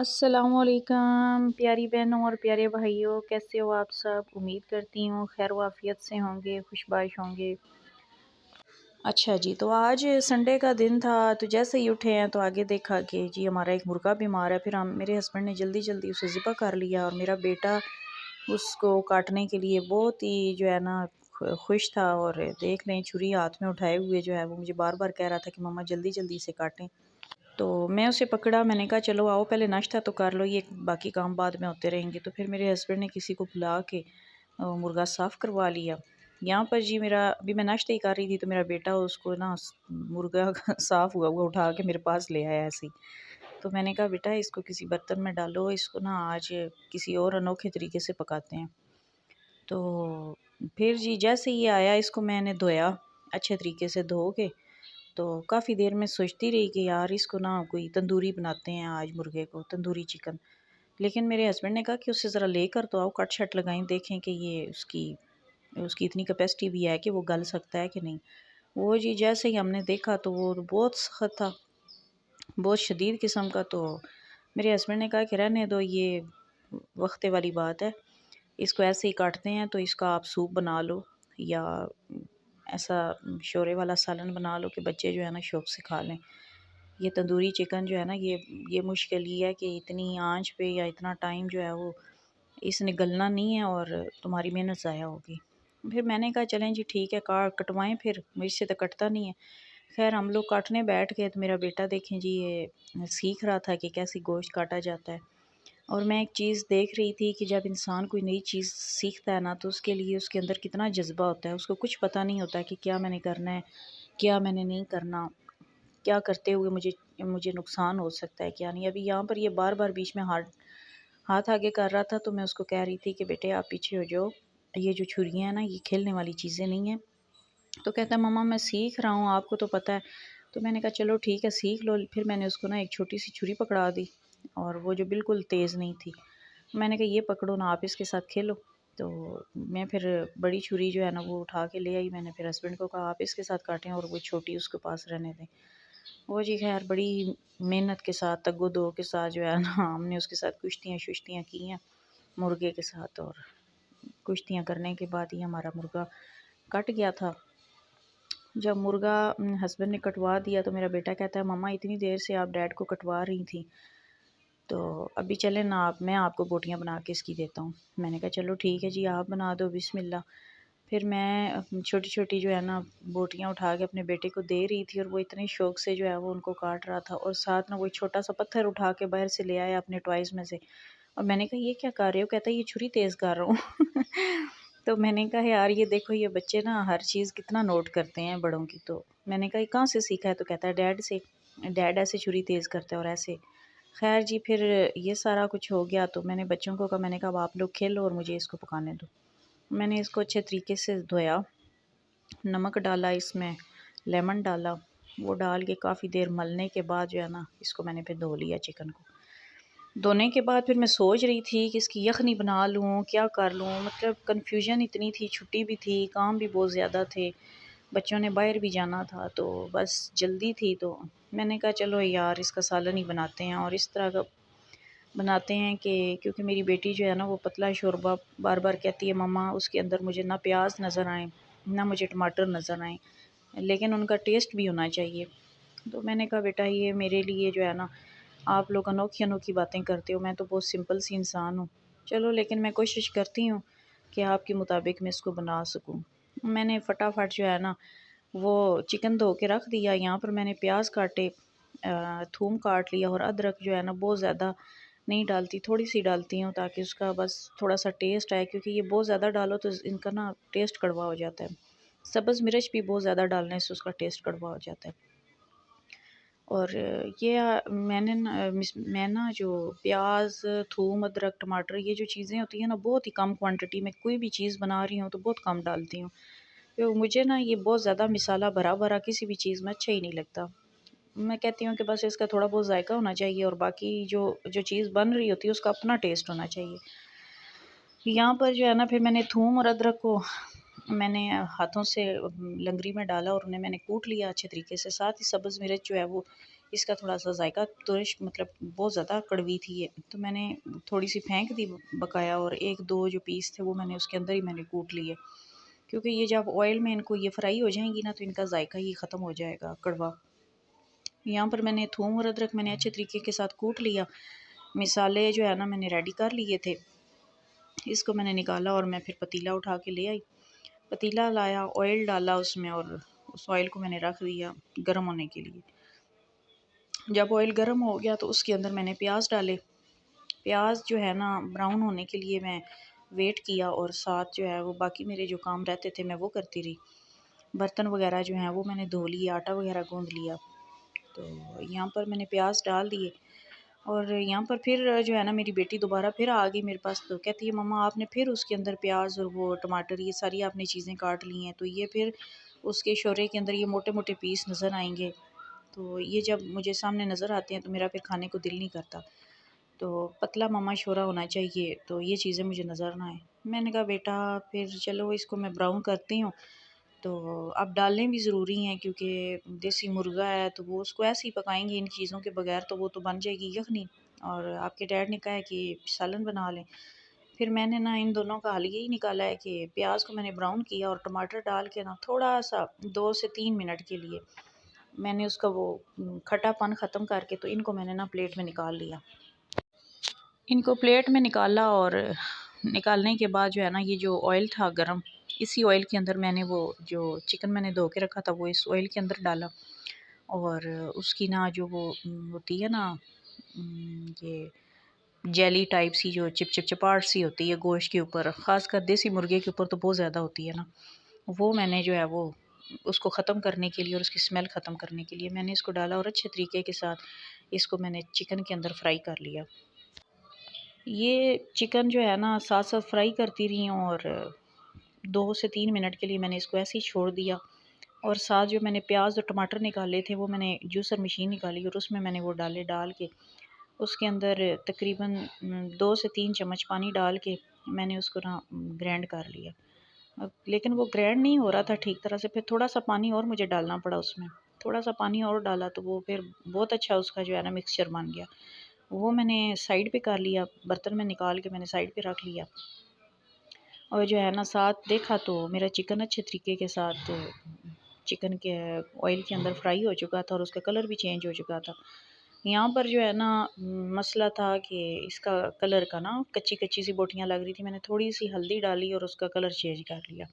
अस्सलामुअलैकुम प्यारी बहनों और प्यारे भाइयों, कैसे हो आप सब। उम्मीद करती हूँ खैर वाफियत से होंगे, खुशबाश होंगे। अच्छा जी, तो आज संडे का दिन था, तो जैसे ही उठे हैं तो आगे देखा कि जी हमारा एक मुर्गा बीमार है। फिर हम मेरे हस्बैंड ने जल्दी जल्दी उसे ज़िबा कर लिया और मेरा बेटा उसको काटने के लिए बहुत ही जो है ना खुश था। और देख लें छुरी हाथ में उठाए हुए जो है वो मुझे बार बार कह रहा था कि मम्मा जल्दी जल्दी से काटें। तो मैं उसे पकड़ा, मैंने कहा चलो आओ पहले नाश्ता तो कर लो, ये बाकी काम बाद में होते रहेंगे। तो फिर मेरे हस्बैंड ने किसी को बुला के मुर्गा साफ़ करवा लिया। यहाँ पर जी मेरा अभी मैं नाश्ता ही कर रही थी तो मेरा बेटा उसको ना मुर्गा साफ़ हुआ हुआ उठा के मेरे पास ले आया ऐसे ही। तो मैंने कहा बेटा इसको किसी बर्तन में डालो, इसको ना आज किसी और अनोखे तरीके से पकाते हैं। तो फिर जी जैसे ये आया इसको मैंने धोया, अच्छे तरीके से धो के। तो काफ़ी देर में सोचती रही कि यार इसको ना कोई तंदूरी बनाते हैं आज, मुर्गे को तंदूरी चिकन। लेकिन मेरे हस्बैंड ने कहा कि उससे ज़रा लेकर तो आओ, कट शट लगाएं, देखें कि ये उसकी उसकी इतनी कैपेसिटी भी है कि वो गल सकता है कि नहीं। वो जी जैसे ही हमने देखा तो वो बहुत सख्त था, बहुत शदीद किस्म का। तो मेरे हस्बैंड ने कहा कि रहने दो, ये वक्ते वाली बात है, इसको ऐसे ही काटते हैं। तो इसका आप सूप बना लो या ऐसा शोरे वाला सालन बना लो कि बच्चे जो है ना शौक से खा लें। ये तंदूरी चिकन जो है ना ये मुश्किल ही है कि इतनी आंच पे या इतना टाइम जो है वो इसने गलना नहीं है और तुम्हारी मेहनत ज़ाया होगी। फिर मैंने कहा चलें जी ठीक है, कटवाएं, फिर मुझसे तो कटता नहीं है। खैर हम लोग काटने बैठ गए तो मेरा बेटा देखें जी ये सीख रहा था कि कैसे गोश्त काटा जाता है। और मैं एक चीज़ देख रही थी कि जब इंसान कोई नई चीज़ सीखता है ना तो उसके लिए उसके अंदर कितना जज्बा होता है। उसको कुछ पता नहीं होता कि क्या मैंने करना है, क्या मैंने नहीं करना, क्या करते हुए मुझे मुझे नुकसान हो सकता है क्या नहीं। अभी यहाँ पर ये बार बार बीच में हाथ हाथ आगे कर रहा था तो मैं उसको कह रही थी कि बेटे आप पीछे हो जाओ, ये जो छुरियाँ हैं ना ये खेलने वाली चीज़ें नहीं हैं। तो कहता है मम्मा मैं सीख रहा हूँ, आपको तो पता है। तो मैंने कहा चलो ठीक है सीख लो। फिर मैंने उसको ना एक छोटी सी छुरी पकड़ा दी और वो जो बिल्कुल तेज़ नहीं थी। मैंने कहा ये पकड़ो ना, आप इसके साथ खेलो। तो मैं फिर बड़ी छुरी जो है ना वो उठा के ले आई। मैंने फिर हस्बैंड को कहा आप इसके साथ काटें और वो छोटी उसके पास रहने दें। वो जी खैर बड़ी मेहनत के साथ तगो-दो के साथ जो है ना हमने उसके साथ कुश्तियाँ की हैं मुर्गे के साथ। और कुश्तियाँ करने के बाद ही हमारा मुर्गा कट गया था। जब मुर्गा हस्बैंड ने कटवा दिया तो मेरा बेटा कहता है मम्मा इतनी देर से आप डैड को कटवा रही थी, तो अभी चले ना आप, मैं आपको बोटियाँ बना के इसकी देता हूँ। मैंने कहा चलो ठीक है जी आप बना दो, बिस्मिल्लाह। फिर मैं छोटी छोटी जो है ना बोटियाँ उठा के अपने बेटे को दे रही थी और वो इतने शौक से जो है वो उनको काट रहा था। और साथ ना वो छोटा सा पत्थर उठा के बाहर से ले आया अपने टॉयज़ में से। और मैंने कहा ये क्या कर रहे हो? कहता है ये छुरी तेज़ कर रहा हूँ। तो मैंने कहा यार ये देखो ये बच्चे ना हर चीज़ कितना नोट करते हैं बड़ों की। तो मैंने कहा ये कहाँ से सीखा है? तो कहता है डैड से, डैड ऐसे छुरी तेज़ करते हैं और ऐसे। खैर जी फिर ये सारा कुछ हो गया तो मैंने बच्चों को कहा, मैंने कहा अब आप लोग खेलो और मुझे इसको पकाने दो। मैंने इसको अच्छे तरीके से धोया, नमक डाला, इसमें लेमन डाला, वो डाल के काफ़ी देर मलने के बाद जो है ना इसको मैंने फिर धो लिया चिकन को। धोने के बाद फिर मैं सोच रही थी कि इसकी यखनी बना लूँ, क्या कर लूँ, मतलब कन्फ्यूजन इतनी थी, छुट्टी भी थी, काम भी बहुत ज़्यादा थे, बच्चों ने बाहर भी जाना था तो बस जल्दी थी। तो मैंने कहा चलो यार इसका सालन ही बनाते हैं। और इस तरह का बनाते हैं कि क्योंकि मेरी बेटी जो है ना वो पतला शोरबा बार बार कहती है मम्मा उसके अंदर मुझे ना प्याज नज़र आए ना मुझे टमाटर नज़र आए, लेकिन उनका टेस्ट भी होना चाहिए। तो मैंने कहा बेटा ये मेरे लिए जो है ना आप लोग अनोखी अनोखी बातें करते हो, मैं तो बहुत सिंपल सी इंसान हूँ। चलो लेकिन मैं कोशिश करती हूँ कि आपके मुताबिक मैं इसको बना सकूँ। मैंने फटाफट जो है ना वो चिकन धो के रख दिया। यहाँ पर मैंने प्याज काटे, थूम काट लिया और अदरक जो है ना बहुत ज़्यादा नहीं डालती, थोड़ी सी डालती हूँ ताकि उसका बस थोड़ा सा टेस्ट आए, क्योंकि ये बहुत ज़्यादा डालो तो इनका ना टेस्ट कड़वा हो जाता है। सब्ज़ मिर्च भी बहुत ज़्यादा डालने से उसका टेस्ट कड़वा हो जाता है। और ये मैं ना जो प्याज, थूम, अदरक, टमाटर ये जो चीज़ें होती हैं ना बहुत ही कम क्वांटिटी में कोई भी चीज़ बना रही हूँ तो बहुत कम डालती हूँ। तो मुझे ना ये बहुत ज़्यादा मिसाला भरा भरा किसी भी चीज़ में अच्छा ही नहीं लगता। मैं कहती हूँ कि बस इसका थोड़ा बहुत जायका होना चाहिए और बाकी जो जो चीज़ बन रही होती है उसका अपना टेस्ट होना चाहिए। यहाँ पर जो है ना फिर मैंने थूम और अदरक को मैंने हाथों से लंगरी में डाला और उन्हें मैंने कूट लिया अच्छे तरीके से। साथ ही सब्ज़ मिर्च जो है वो इसका थोड़ा सा जायका तुरश मतलब बहुत ज़्यादा कड़वी थी ये, तो मैंने थोड़ी सी फेंक दी बकाया, और एक दो जो पीस थे वो मैंने उसके अंदर ही मैंने कूट लिए, क्योंकि ये जब ऑयल में इनको ये फ्राई हो जाएंगी ना तो इनका जायका ही ख़त्म हो जाएगा कड़वा। यहाँ पर मैंने थूम और अदरक मैंने अच्छे तरीके के साथ कूट लिया। मिसाले जो है ना मैंने रेडी कर लिए थे, इसको मैंने निकाला और मैं फिर पतीला उठा के ले आई। पतीला लाया, ऑयल डाला उसमें, और उस ऑयल को मैंने रख दिया गर्म होने के लिए। जब ऑयल गर्म हो गया तो उसके अंदर मैंने प्याज डाले। प्याज जो है ना ब्राउन होने के लिए मैं वेट किया, और साथ जो है वो बाकी मेरे जो काम रहते थे मैं वो करती रही। बर्तन वगैरह जो हैं वो मैंने धो लिए, आटा वगैरह गूँध लिया। तो यहाँ पर मैंने प्याज डाल दिए, और यहाँ पर फिर जो है ना मेरी बेटी दोबारा फिर आ गई मेरे पास, तो कहती है मम्मा आपने फिर उसके अंदर प्याज और वो टमाटर ये सारी आपने चीज़ें काट ली हैं, तो ये फिर उसके शोरे के अंदर ये मोटे मोटे पीस नज़र आएंगे, तो ये जब मुझे सामने नज़र आते हैं तो मेरा फिर खाने को दिल नहीं करता, तो पतला मम्मा शोरा होना चाहिए, तो ये चीज़ें मुझे नज़र ना आए। मैंने कहा बेटा फिर चलो इसको मैं ब्राउन करती हूँ, तो अब डालने भी ज़रूरी हैं क्योंकि देसी मुर्गा है तो वो उसको ऐसे ही पकाएंगे इन चीज़ों के बगैर, तो वो तो बन जाएगी यखनी। और आपके डैड ने कहा है कि सालन बना लें। फिर मैंने ना इन दोनों का हल यही निकाला है कि प्याज को मैंने ब्राउन किया और टमाटर डाल के ना थोड़ा सा 2 से 3 मिनट के लिए मैंने उसका वो खटापन ख़त्म करके तो इनको मैंने ना प्लेट में निकाल लिया। इनको प्लेट में निकाला, और निकालने के बाद जो है ना ये जो ऑयल था गरम, इसी ऑयल के अंदर मैंने वो जो चिकन मैंने धो के रखा था वो इस ऑयल के अंदर डाला, और उसकी ना जो वो होती है ना ये जेली टाइप सी जो चिपचिपाहट सी होती है गोश्त के ऊपर, ख़ासकर देसी मुर्गे के ऊपर तो बहुत ज़्यादा होती है ना, वो मैंने जो है वो उसको ख़त्म करने के लिए और उसकी स्मेल ख़त्म करने के लिए मैंने इसको डाला, और अच्छे तरीके के साथ इसको मैंने चिकन के अंदर फ्राई कर लिया। ये चिकन जो है ना साथ साथ फ्राई करती रही हूँ, और 2 से 3 मिनट के लिए मैंने इसको ऐसे ही छोड़ दिया, और साथ जो मैंने प्याज और टमाटर निकाले थे वो मैंने जूसर मशीन निकाली और उसमें मैंने वो डाले, डाल के उसके अंदर तकरीबन 2 से 3 चम्मच पानी डाल के मैंने उसको ना ग्राइंड कर लिया। अब लेकिन वो ग्राइंड नहीं हो रहा था ठीक तरह से, फिर थोड़ा सा पानी और मुझे डालना पड़ा उसमें, थोड़ा सा पानी और डाला तो वो फिर बहुत अच्छा उसका जो है ना मिक्सचर बन गया। वो मैंने साइड पे कर लिया, बर्तन में निकाल के मैंने साइड पे रख लिया, और जो है ना साथ देखा तो मेरा चिकन अच्छे तरीके के साथ चिकन के ऑयल के अंदर फ्राई हो चुका था और उसका कलर भी चेंज हो चुका था। यहाँ पर जो है ना मसला था कि इसका कलर का ना कच्ची कच्ची सी बोटियाँ लग रही थी, मैंने थोड़ी सी हल्दी डाली और उसका कलर चेंज कर लिया।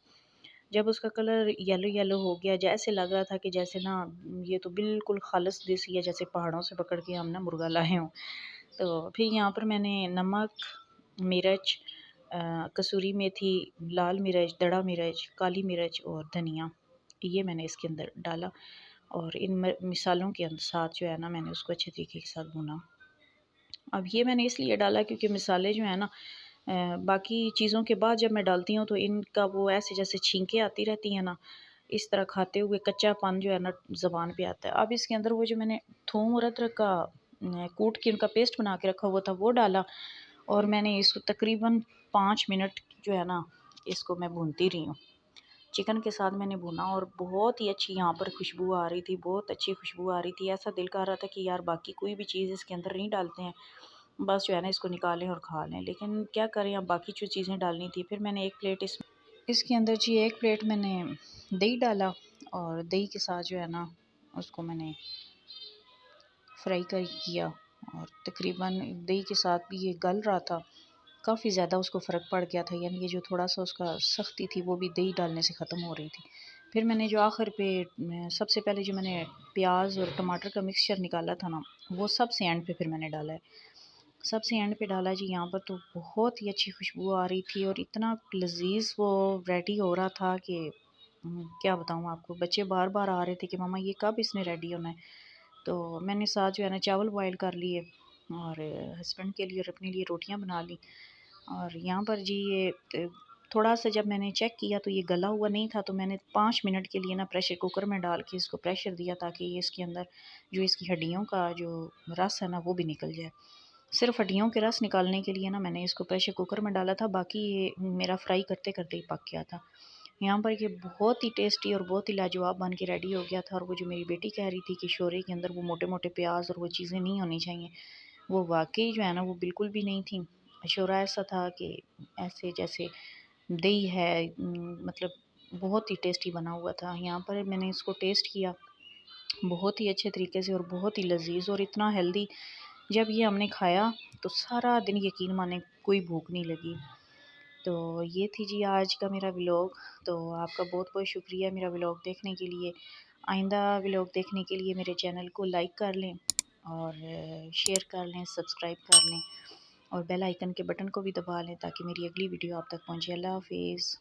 जब उसका कलर येलो येलो हो गया, जैसे लग रहा था कि जैसे ना ये तो बिल्कुल खालिस देसी है, जैसे पहाड़ों से पकड़ के हम ना मुर्गा लाए हों। तो फिर यहाँ पर मैंने नमक, मिर्च, कसूरी मेथी, लाल मिर्च, दड़ा मिर्च, काली मिर्च और धनिया, ये मैंने इसके अंदर डाला, और इन मिसालों के साथ जो है ना मैंने उसको अच्छे तरीके के साथ भुना। अब ये मैंने इसलिए डाला क्योंकि मिसाले जो है ना बाकी चीज़ों के बाद जब मैं डालती हूँ तो इनका वो ऐसे जैसे छींके आती रहती हैं ना, इस तरह खाते हुए कच्चापन जो है ना ज़बान पे आता है। अब इसके अंदर वो जो मैंने थूम और अदरक का कूट के उनका पेस्ट बना के रखा हुआ था वो डाला, और मैंने इसको तकरीबन 5 मिनट जो है ना इसको मैं भूनती रही हूँ। चिकन के साथ मैंने भुना और बहुत ही अच्छी यहाँ पर खुशबू आ रही थी, बहुत अच्छी खुशबू आ रही थी। ऐसा दिल कर रहा था कि यार बाकी कोई भी चीज़ इसके अंदर नहीं डालते हैं, बस जो है ना इसको निकालें और खा लें, लेकिन क्या करें अब बाकी जो चीज़ें डालनी थी। फिर मैंने एक प्लेट इसके अंदर जी एक प्लेट मैंने दही डाला, और दही के साथ जो है ना उसको मैंने फ्राई कर किया, और तकरीबन दही के साथ भी ये गल रहा था, काफ़ी ज़्यादा उसको फ़र्क पड़ गया था, यानी ये जो थोड़ा सा उसका सख्ती थी वो भी दही डालने से ख़त्म हो रही थी। फिर मैंने जो आखिर पे सबसे पहले जो मैंने प्याज और टमाटर का मिक्सचर निकाला था ना, वो सबसे एंड पे फिर मैंने डाला है, सबसे एंड पे डाला जी। यहाँ पर तो बहुत ही अच्छी खुशबू आ रही थी और इतना लजीज वो रेडी हो रहा था कि क्या बताऊँ आपको। बच्चे बार बार आ रहे थे कि मम्मा ये कब इसने रेडी होना है। तो मैंने साथ जो है ना चावल बॉयल कर लिए, और हस्बैंड के लिए और अपने लिए रोटियां बना ली। और यहाँ पर जी ये थोड़ा सा जब मैंने चेक किया तो ये गला हुआ नहीं था, तो मैंने 5 मिनट के लिए ना प्रेशर कुकर में डाल के इसको प्रेशर दिया, ताकि ये इसके अंदर जो इसकी हड्डियों का जो रस है ना वो भी निकल जाए। सिर्फ हड्डियों के रस निकालने के लिए ना मैंने इसको प्रेशर कुकर में डाला था, बाकी ये मेरा फ्राई करते करते ही पक गया था। यहाँ पर ये बहुत ही टेस्टी और बहुत ही लाजवाब बन के रेडी हो गया था। और वो जो मेरी बेटी कह रही थी कि शोरे के अंदर वो मोटे मोटे प्याज और वो चीज़ें नहीं होनी चाहिए, वो वाकई जो है ना वो बिल्कुल भी नहीं थी। शोरा ऐसा था कि ऐसे जैसे दही है, मतलब बहुत ही टेस्टी बना हुआ था। यहाँ पर मैंने इसको टेस्ट किया बहुत ही अच्छे तरीके से और बहुत ही लजीज और इतना हेल्दी। जब ये हमने खाया तो सारा दिन यकीन माने कोई भूख नहीं लगी। तो ये थी जी आज का मेरा व्लॉग। तो आपका बहुत बहुत शुक्रिया मेरा व्लॉग देखने के लिए। आइंदा व्लॉग देखने के लिए मेरे चैनल को लाइक कर लें और शेयर कर लें, सब्सक्राइब कर लें और बेल आइकन के बटन को भी दबा लें ताकि मेरी अगली वीडियो आप तक पहुँचे। अल्लाह हाफिज़।